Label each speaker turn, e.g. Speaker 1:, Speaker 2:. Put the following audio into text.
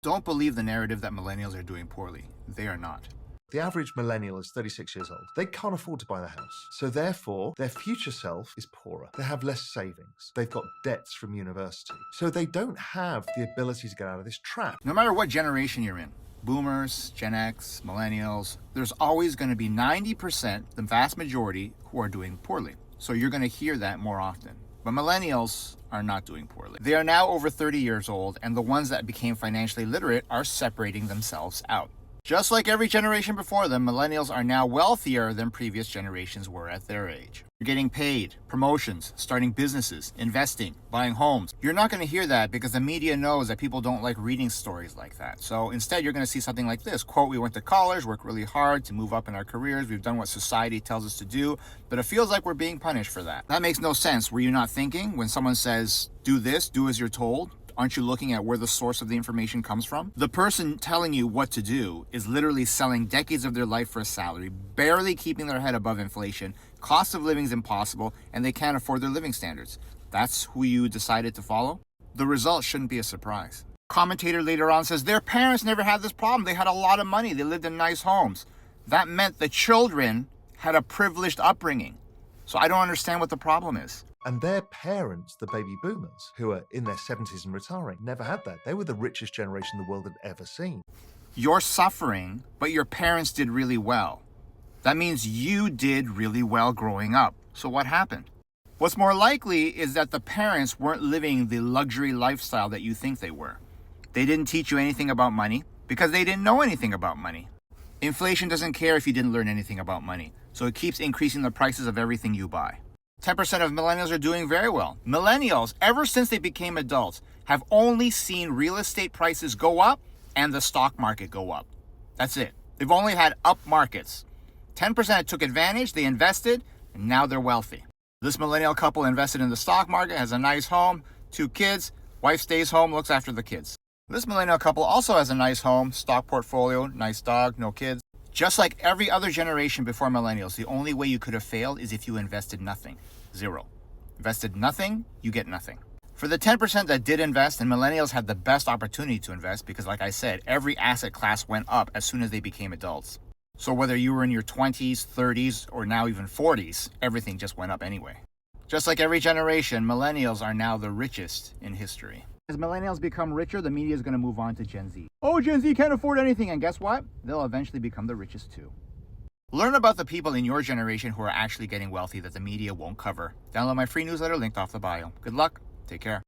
Speaker 1: Don't believe the narrative that millennials are doing poorly. They are not.
Speaker 2: The average millennial is 36 years old. They can't afford to buy the house. So therefore, their future self is poorer. They have less savings. They've got debts from university. So they don't have the ability to get out of this trap.
Speaker 1: No matter what generation you're in, boomers, Gen X, millennials, there's always going to be 90%, the vast majority, who are doing poorly. So you're going to hear that more often. But millennials are not doing poorly. They are now over 30 years old, and the ones that became financially literate are separating themselves out. Just like every generation before them, millennials are now wealthier than previous generations were at their age. You're getting paid, promotions, starting businesses, investing, buying homes. You're not going to hear that because the media knows that people don't like reading stories like that. So instead, you're going to see something like this. Quote, we went to college, worked really hard to move up in our careers. We've done what society tells us to do, but it feels like we're being punished for that. That makes no sense. Were you not thinking when someone says, do this, do as you're told? Aren't you looking at where the source of the information comes from? The person telling you what to do is literally selling decades of their life for a salary, barely keeping their head above inflation. Cost of living is impossible, and they can't afford their living standards. That's who you decided to follow? The result shouldn't be a surprise. Commentator later on says their parents never had this problem. They had a lot of money. They lived in nice homes. That meant the children had a privileged upbringing. So I don't understand what the problem is.
Speaker 2: And their parents, the baby boomers, who are in their 70s and retiring, never had that. They were the richest generation the world had ever seen.
Speaker 1: You're suffering, but your parents did really well. That means you did really well growing up. So what happened? What's more likely is that the parents weren't living the luxury lifestyle that you think they were. They didn't teach you anything about money because they didn't know anything about money. Inflation doesn't care if you didn't learn anything about money, so it keeps increasing the prices of everything you buy. 10% of millennials are doing very well. Millennials, ever since they became adults, have only seen real estate prices go up and the stock market go up. That's it. They've only had up markets. 10% took advantage, they invested, and now they're wealthy. This millennial couple invested in the stock market, has a nice home, 2 kids, wife stays home, looks after the kids. This millennial couple also has a nice home, stock portfolio, nice dog, no kids. Just like every other generation before millennials, the only way you could have failed is if you invested nothing. 0. Invested nothing, you get nothing. For the 10% that did invest, and millennials had the best opportunity to invest because, like I said, every asset class went up as soon as they became adults. So whether you were in your 20s, 30s, or now even 40s, everything just went up anyway. Just like every generation, millennials are now the richest in history. As millennials become richer, the media is going to move on to Gen Z. Oh, Gen Z can't afford anything, and guess what? They'll eventually become the richest too. Learn about the people in your generation who are actually getting wealthy that the media won't cover. Download my free newsletter linked off the bio. Good luck. Take care.